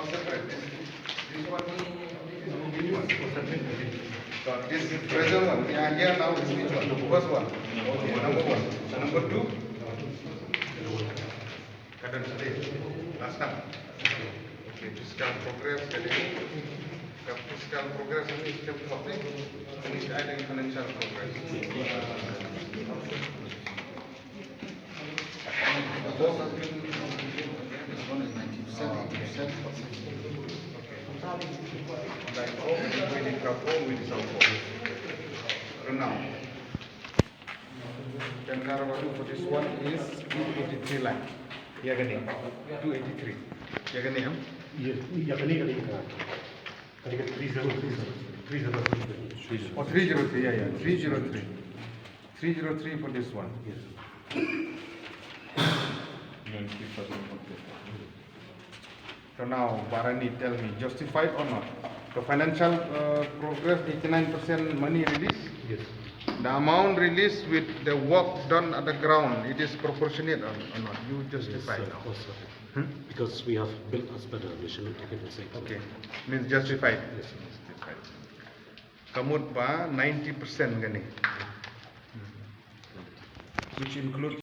separate. This one which one? So this present one, here now is which one? First one. Number one. Number two. Kadang state. Last time. Okay, fiscal progress. Fiscal progress ini setiap topik. Ini ada financial progress. Both have been. This one is 90%, 80%. Like all we need to now. Tengkar value for this one is 283 lakh. Ya gani? 283. Ya gani ham? Ya gani. Kali 303. Oh, 303. Yeah, 303. 303 for this one. Yes. So now, Barani, tell me, justified or not? The financial progress, 89% money released. Yes. The amount released with the work done at the ground, it is proportionate or not? You justify Yes, now. of course, sir. Because we have built as per the mission technical sector. Okay, means justified. Yes. Justified. Kamut pa 90% gani, which include